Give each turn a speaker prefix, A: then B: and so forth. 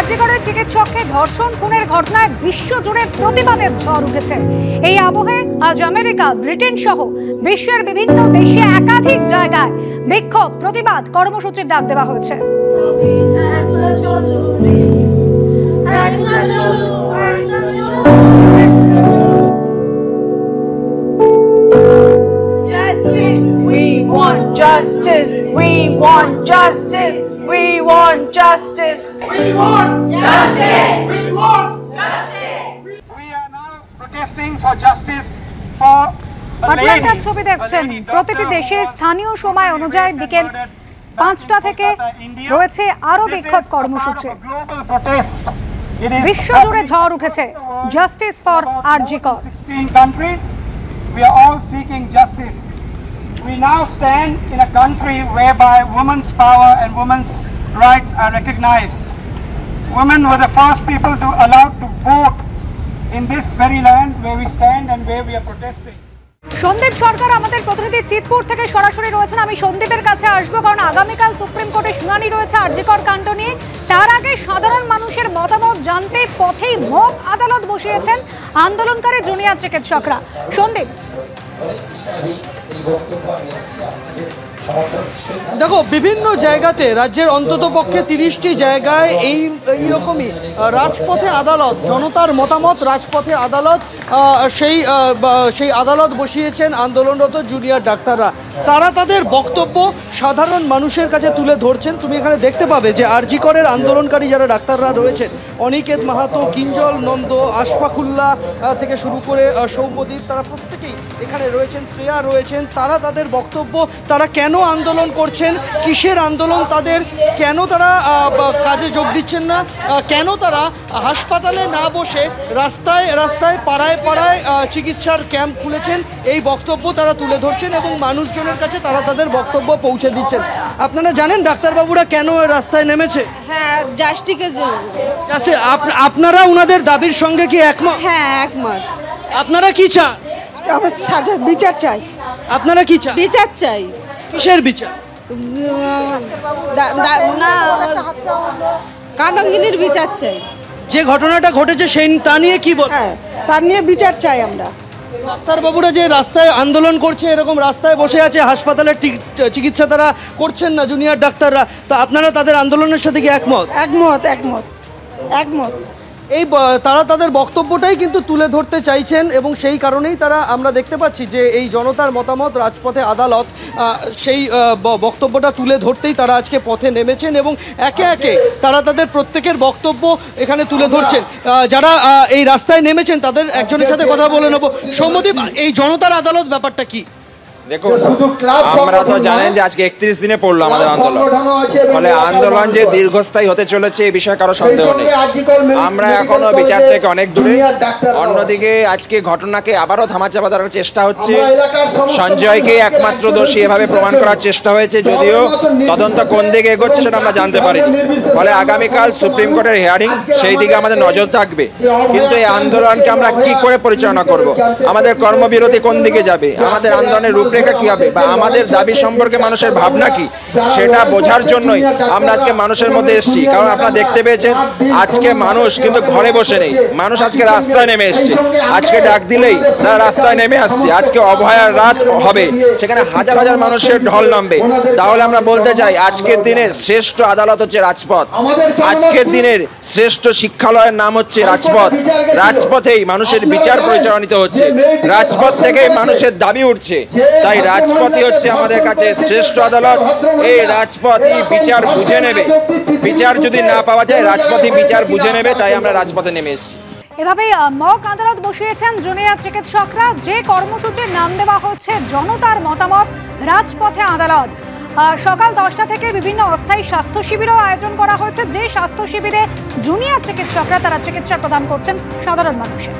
A: আরজিকরের চিকিৎসককে ধর্ষণ খুনের ঘটনায় বিশ্বজুড়ে প্রতিবাদের ঝড় উঠেছে। এই আবহে আজ আমেরিকা, ব্রিটেন সহ বিশ্বের বিভিন্ন দেশে একাধিক জায়গায় বিক্ষোভ, প্রতিবাদ কর্মসূচির ডাক দেওয়া হয়েছে।
B: Justice, we want justice, we want justice, we want justice, we want justice.
C: We are now protesting for justice for a lady.
A: ছবি দেখছেন, প্রতিটি দেশে স্থানীয় সময় অনুযায়ী বিকেল 5টা থেকে রয়েছে আরো বিক্ষোভ কর্মসূচি। বিশ্বজুড়ে ঝড় উঠেছে justice for RG Kar.
C: 16 countries, we are all seeking justice. We now stand in a country whereby women's power and women's rights are recognized. Women were the first people to allowed to vote in this very land where we stand and where we are protesting.
A: Sandip Sarkar আমাদের প্রতিনিধি চিতপুর থেকে সরাসরি রয়েছেন। আমি সন্দীপের কাছে আসবো, কারণ আগামীকাল সুপ্রিম কোর্টে শুনানি রয়েছে আরজিকর কাণ্ড নিয়ে। তার আগে সাধারণ মানুষের মতামত জানতে পথেই মক আদালত বসিয়েছেন আন্দোলনকারী জুনিয়র চিকিৎসকরা। সন্দীপ,
D: দেখো, বিভিন্ন জায়গাতে রাজ্যের অন্তত পক্ষে 30টি জায়গায় এইরকমই রাজপথে আদালত, জনতার মতামত রাজপথে আদালত, সেই আদালত বসিয়েছেন আন্দোলনরত জুনিয়র ডাক্তাররা। তারা তাদের বক্তব্য সাধারণ মানুষের কাছে তুলে ধরছেন। তুমি এখানে দেখতে পাবে যে আরজিকরের আন্দোলনকারী যারা ডাক্তাররা রয়েছেন, অনিকেত মাহাতো, কিঞ্জল নন্দ, আশফাকুল্লাহ থেকে শুরু করে সৌম্যদীপ, তারা প্রত্যেকেই এখানে রয়েছেন, শ্রেয়া রয়েছেন। তারা তাদের বক্তব্য, তারা কেন আন্দোলন করছেন, কিসের আন্দোলন তাদের, কেন তারা কাজে যোগ দিচ্ছেন না, কেন তারা হাসপাতালে না বসে রাস্তায় রাস্তায় পাড়ায় পাড়ায় চিকিৎসার ক্যাম্প খুলেছেন, এই বক্তব্য তারা তুলে ধরছেন এবং মানুষজনের কাছে তারা তাদের বক্তব্য পৌঁছে দিচ্ছেন। আপনারা জানেন ডাক্তারবাবুরা কেন রাস্তায় নেমেছে?
E: হ্যাঁ, জাস্টিসের জন্য।
D: আপনারা ওনাদের দাবির সঙ্গে কি একমত?
E: হ্যাঁ, একমত।
D: আপনারা কি চান?
E: আমরা বিচার চাই।
D: আপনারা কি চান?
E: বিচার চাই।
D: কিসের বিচার?
E: না, কাদম্বিনীর বিচার চাই।
D: যে ঘটনাটা ঘটেছে সেই তা নিয়ে কি বল?
E: হ্যাঁ, তার নিয়ে বিচার চাই আমরা।
D: ডাক্তারবাবুরা যে রাস্তায় আন্দোলন করছে, এরকম রাস্তায় বসে আছে, হাসপাতালের চিকিৎসা তারা করছেন না জুনিয়র ডাক্তাররা, তো আপনারা তাদের আন্দোলনের সাথে কি একমত?
E: একমত, একমত, একমত।
D: তারা তাদের বক্তব্যটাই কিন্তু তুলে ধরতে চাইছেন এবং সেই কারণেই তারা, আমরা দেখতে পাচ্ছি যে এই জনতার মতামত রাজপথে আদালত, সেই বক্তব্যটা তুলে ধরতেই তারা আজকে পথে নেমেছেন এবং একে একে তারা তাদের প্রত্যেকের বক্তব্য এখানে তুলে ধরছেন। যারা এই রাস্তায় নেমেছেন তাদের একজনের সাথে কথা বলে নেব। সৌম্যদীপ, এই জনতার আদালত ব্যাপারটা কি?
F: দেখুন, আমরা তো জানেন যে আজকে 31 দিনে পড়লো আমাদের আন্দোলন, ফলে আন্দোলন যে দীর্ঘস্থায়ী হতে চলেছে এই বিষয়ে কারো সন্দেহ নেই। আমরা এখনো বিচার থেকে অনেক দূরে। অন্যদিকে আজকে ঘটনাকে আবারও ধামাচাপা দেওয়ার চেষ্টা হচ্ছে, সঞ্জয়কে একমাত্র দোষী এভাবে প্রমাণ করার চেষ্টা হয়েছে, যদিও তদন্ত কোন দিকে এগোচ্ছে সেটা আমরা জানতে পারিনি। ফলে আগামীকাল সুপ্রিম কোর্টের হিয়ারিং, সেই দিকে আমাদের নজর থাকবে। কিন্তু এই আন্দোলনকে আমরা কি করে পরিচালনা করব, আমাদের কর্মবিরতি কোন দিকে যাবে, আমাদের আন্দোলনের রূপরেখা কি হবে, বা আমাদের দাবি সম্পর্কে মানুষের ভাবনা কি, সেটা বোঝার জন্যই আমরা আজকে মানুষের মধ্যে এসেছি। কারণ আপনারা দেখতে পেয়েছেন আজকে মানুষ কিন্তু ঘরে বসে নেই, মানুষ আজকে রাস্তায় নেমে এসছে। আজকে ডাক দিলেই তারা রাস্তায় নেমে আসছে। আজকে অভয়ার রাত হবে, সেখানে হাজার হাজার মানুষের ঢল নামবে। তাহলে আমরা বলতে চাই আজকের দিনের শ্রেষ্ঠ আদালত হচ্ছে রাজপথ, আজকের দিনের শ্রেষ্ঠ শিক্ষালয়ের নাম হচ্ছে রাজপথ। রাজপথেই মানুষের বিচার পরিচালিত হচ্ছে, রাজপথ থেকেই মানুষের দাবি উঠছে। তাই রাজপথই হচ্ছে আমাদের কাছে শ্রেষ্ঠ আদালত। এই রাজপথই বিচার বুঝে নেবে, বিচার যদি না পাওয়া যায় রাজপথই বিচার বুঝে নেবে। তাই আমরা রাজপথে নেমে এসেছি।
A: এভাবেই মক আদালত বসিয়েছেন জুনিয়র চিকিৎসকরা। যে কর্মসূচির নাম দেওয়া হচ্ছে জনতার মতামত রাজপথে আদালত। সকাল 10টা থেকে বিভিন্ন অস্থায়ী স্বাস্থ্য শিবিরও আয়োজন করা হয়েছে, যে স্বাস্থ্য শিবিরে জুনিয়র চিকিৎসকরা তারা চিকিৎসা প্রদান করছেন সাধারণ মানুষের।